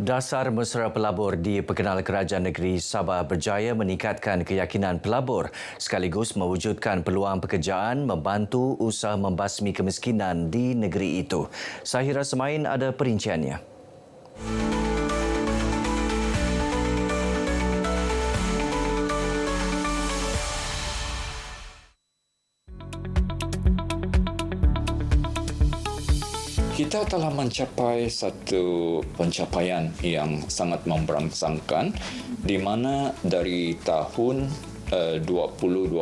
Dasar mesra pelabur diperkenal Kerajaan Negeri Sabah berjaya meningkatkan keyakinan pelabur sekaligus mewujudkan peluang pekerjaan membantu usaha membasmi kemiskinan di negeri itu. Sahira Semain ada perinciannya. Kita telah mencapai satu pencapaian yang sangat memberangsangkan di mana dari tahun 2020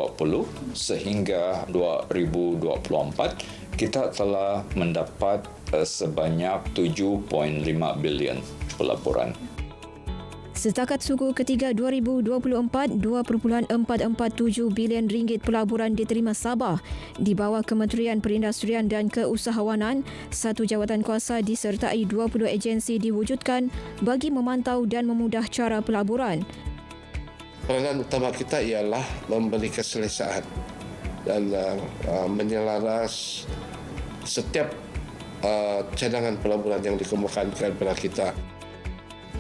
sehingga 2024 kita telah mendapat sebanyak 7.5 bilion pelaburan. Setakat suku ketiga 2024, 2.447 bilion ringgit pelaburan diterima Sabah di bawah Kementerian Perindustrian dan Keusahawanan. Satu jawatan kuasa disertai 20 agensi diwujudkan bagi memantau dan memudah cara pelaburan. Peranan utama kita ialah memberi keselesaan dan menyelaras setiap cadangan pelaburan yang dikemukakan kepada kita.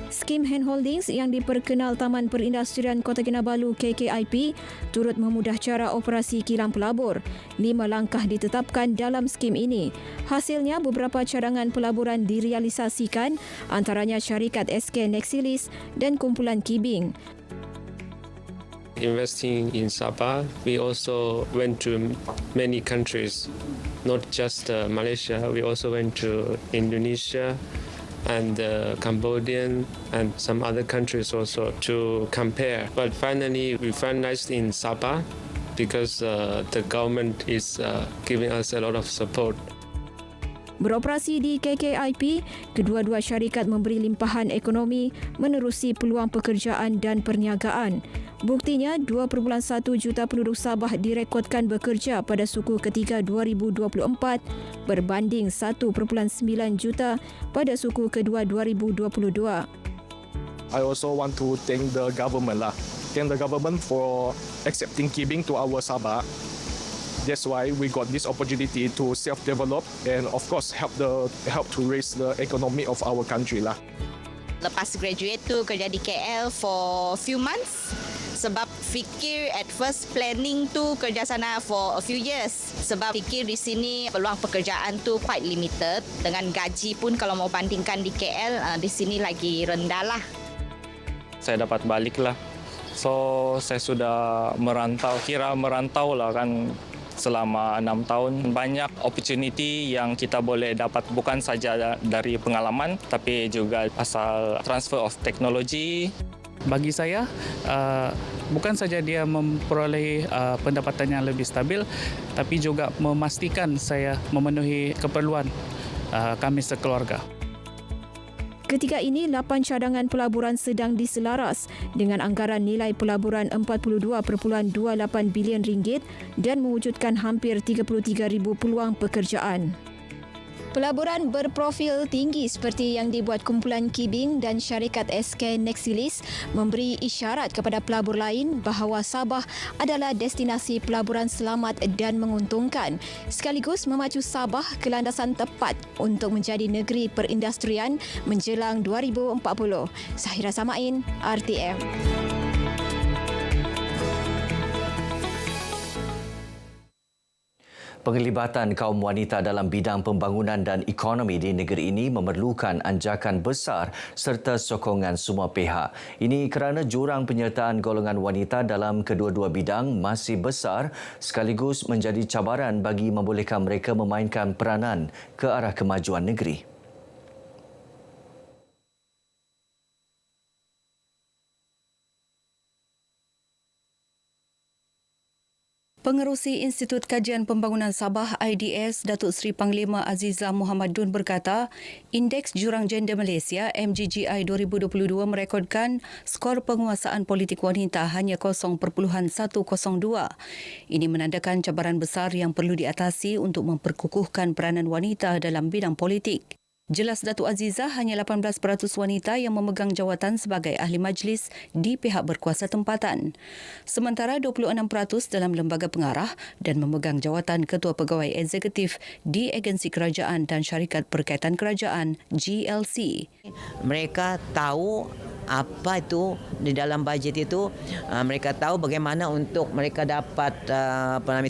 Skim Handholdings yang diperkenal Taman Perindustrian Kota Kinabalu KKIP turut memudah cara operasi kilang pelabur. 5 langkah ditetapkan dalam skim ini. Hasilnya beberapa cadangan pelaburan direalisasikan, antaranya syarikat SK Nexilis dan kumpulan Kibing. Investing in Sabah, we also went to many countries, not just Malaysia. We also went to Indonesia and Cambodian and some other countries also to compare. But finally, we finalized in Sabah because the government is giving us a lot of support. Beroperasi di KKIP, kedua-dua syarikat memberi limpahan ekonomi menerusi peluang pekerjaan dan perniagaan. Buktinya, 2.1 juta penduduk Sabah direkodkan bekerja pada suku ketiga 2024 berbanding 1.9 juta pada suku kedua 2022. I also want to thank the government for accepting Kibing to our Sabah. That's why we got this opportunity to self-develop and of course help to raise the economy of our country lah. Lepas graduate tu kerja di KL for few months sebab fikir at first planning tu kerja sana for a few years sebab fikir di sini peluang pekerjaan tu quite limited dengan gaji pun kalau mau bandingkan di KL di sini lagi rendah lah. Saya dapat balik lah. So saya sudah merantau lah kan selama 6 tahun. Banyak opportunity yang kita boleh dapat bukan saja dari pengalaman tapi juga asal transfer of teknologi. Bagi saya, bukan saja dia memperoleh pendapatan yang lebih stabil tapi juga memastikan saya memenuhi keperluan kami sekeluarga. Ketika ini, 8 cadangan pelaburan sedang diselaras dengan anggaran nilai pelaburan 42.28 bilion ringgit dan mewujudkan hampir 33,000 peluang pekerjaan. Pelaburan berprofil tinggi seperti yang dibuat kumpulan Kibing dan syarikat SK Nexilis memberi isyarat kepada pelabur lain bahawa Sabah adalah destinasi pelaburan selamat dan menguntungkan, sekaligus memacu Sabah ke landasan tepat untuk menjadi negeri perindustrian menjelang 2040. Sahira Samain, RTM. Penglibatan kaum wanita dalam bidang pembangunan dan ekonomi di negeri ini memerlukan anjakan besar serta sokongan semua pihak. Ini kerana jurang penyertaan golongan wanita dalam kedua-dua bidang masih besar sekaligus menjadi cabaran bagi membolehkan mereka memainkan peranan ke arah kemajuan negeri. Pengerusi Institut Kajian Pembangunan Sabah IDS, Datuk Seri Panglima Azizah Muhammad Dun berkata, Indeks Jurang Gender Malaysia MGGI 2022 merekodkan skor penguasaan politik wanita hanya 0.102. Ini menandakan cabaran besar yang perlu diatasi untuk memperkukuhkan peranan wanita dalam bidang politik. Jelas Datuk Azizah, hanya 18% wanita yang memegang jawatan sebagai ahli majlis di pihak berkuasa tempatan. Sementara 26% dalam lembaga pengarah dan memegang jawatan ketua pegawai eksekutif di agensi kerajaan dan syarikat berkaitan kerajaan GLC. Mereka tahu apa itu di dalam bajet itu, mereka tahu bagaimana untuk mereka dapat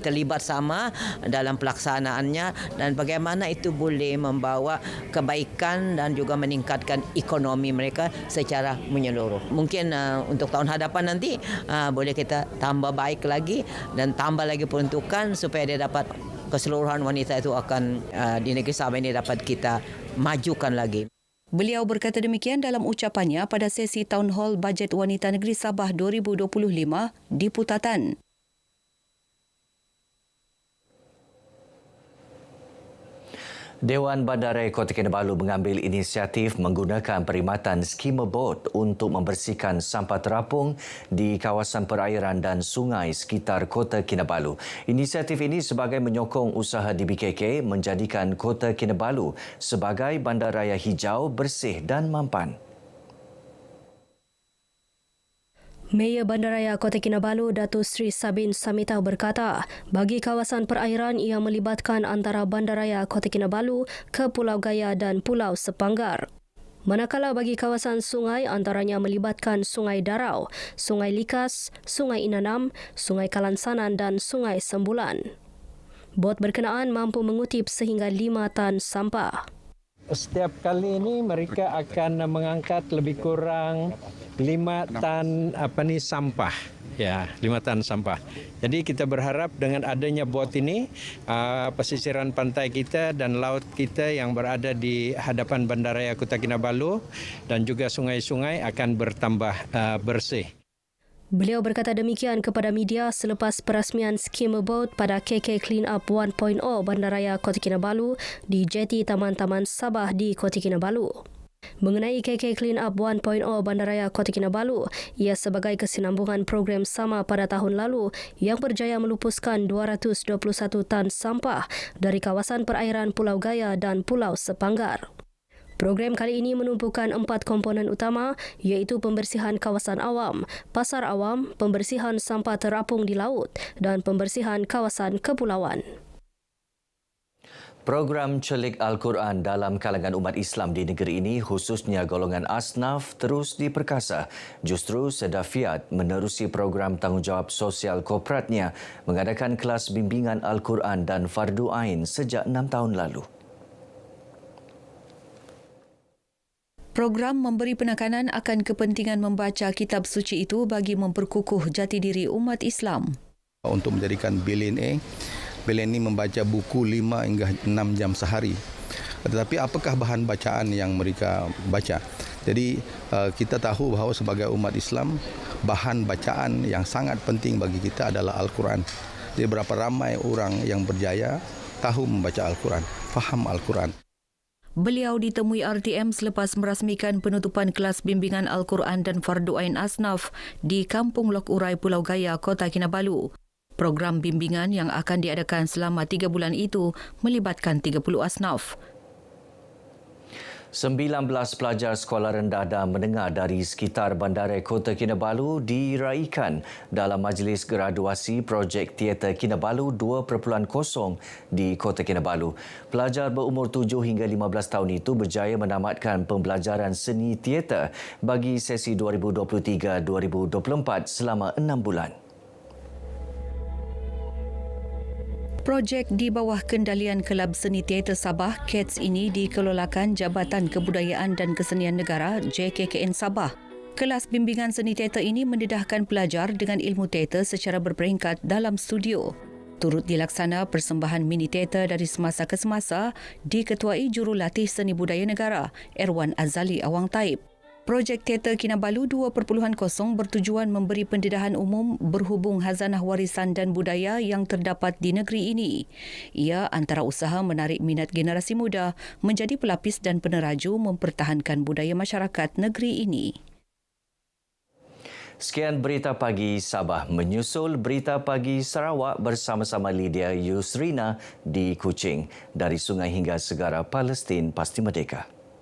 terlibat sama dalam pelaksanaannya dan bagaimana itu boleh membawa kebaikan dan juga meningkatkan ekonomi mereka secara menyeluruh. Mungkin untuk tahun hadapan nanti boleh kita tambah baik lagi dan tambah lagi peruntukan supaya dia dapat keseluruhan wanita itu akan di negeri Sabah ini dapat kita majukan lagi. Beliau berkata demikian dalam ucapannya pada sesi Town Hall Bajet Wanita Negeri Sabah 2025 di Putatan. Dewan Bandaraya Kota Kinabalu mengambil inisiatif menggunakan perkhidmatan skema bot untuk membersihkan sampah terapung di kawasan perairan dan sungai sekitar Kota Kinabalu. Inisiatif ini sebagai menyokong usaha DBKK menjadikan Kota Kinabalu sebagai bandaraya hijau, bersih dan mampan. Mayor Bandaraya Kota Kinabalu Datuk Seri Sabin Samita berkata, bagi kawasan perairan ia melibatkan antara Bandaraya Kota Kinabalu ke Pulau Gaya dan Pulau Sepanggar. Manakala bagi kawasan sungai antaranya melibatkan Sungai Darau, Sungai Likas, Sungai Inanam, Sungai Kalansanan dan Sungai Sembulan. Bot berkenaan mampu mengutip sehingga 5 tan sampah. Setiap kali ini mereka akan mengangkat lebih kurang 5 tan sampah. Ya, 5 tan sampah. Jadi kita berharap dengan adanya bot ini, pesisiran pantai kita dan laut kita yang berada di hadapan Bandaraya Kota Kinabalu dan juga sungai-sungai akan bertambah bersih. Beliau berkata demikian kepada media selepas perasmian skema bot pada KK Clean Up 1.0 Bandaraya Kota Kinabalu di Jeti Taman-Taman Sabah di Kota Kinabalu. Mengenai KK Clean Up 1.0 Bandaraya Kota Kinabalu, ia sebagai kesinambungan program sama pada tahun lalu yang berjaya melupuskan 221 tan sampah dari kawasan perairan Pulau Gaya dan Pulau Sepanggar. Program kali ini menumpukan 4 komponen utama iaitu pembersihan kawasan awam, pasar awam, pembersihan sampah terapung di laut dan pembersihan kawasan kepulauan. Program Celik Al-Quran dalam kalangan umat Islam di negeri ini khususnya golongan asnaf terus diperkasa. Justru Sedafiat menerusi program tanggungjawab sosial korporatnya mengadakan kelas bimbingan Al-Quran dan Fardu Ain sejak 6 tahun lalu. Program memberi penekanan akan kepentingan membaca kitab suci itu bagi memperkukuh jati diri umat Islam. Untuk menjadikan Bilin ini membaca buku 5 hingga 6 jam sehari. Tetapi apakah bahan bacaan yang mereka baca? Jadi kita tahu bahawa sebagai umat Islam, bahan bacaan yang sangat penting bagi kita adalah Al-Quran. Jadi berapa ramai orang yang berjaya tahu membaca Al-Quran, faham Al-Quran. Beliau ditemui RTM selepas merasmikan penutupan kelas bimbingan Al-Quran dan Fardu Ain Asnaf di Kampung Lok Urai Pulau Gaya, Kota Kinabalu. Program bimbingan yang akan diadakan selama 3 bulan itu melibatkan 30 asnaf. 19 pelajar sekolah rendah dan menengah dari sekitar Bandaraya Kota Kinabalu diraikan dalam majlis graduasi projek Teater Kinabalu 2.0 di Kota Kinabalu. Pelajar berumur 7 hingga 15 tahun itu berjaya menamatkan pembelajaran seni teater bagi sesi 2023-2024 selama 6 bulan. Projek di bawah kendalian Kelab Seni Teater Sabah, KETS ini dikelolakan Jabatan Kebudayaan dan Kesenian Negara JKKN Sabah. Kelas bimbingan seni teater ini mendedahkan pelajar dengan ilmu teater secara berperingkat dalam studio. Turut dilaksana persembahan mini teater dari semasa ke semasa diketuai Jurulatih Seni Budaya Negara, Erwan Azali Awang Taib. Projek Teater Kinabalu 2.0 bertujuan memberi pendedahan umum berhubung khazanah warisan dan budaya yang terdapat di negeri ini. Ia antara usaha menarik minat generasi muda menjadi pelapis dan peneraju mempertahankan budaya masyarakat negeri ini. Sekian Berita Pagi Sabah. Menyusul Berita Pagi Sarawak bersama-sama Lydia Yusrina di Kuching. Dari sungai hingga segara Palestin pasti merdeka.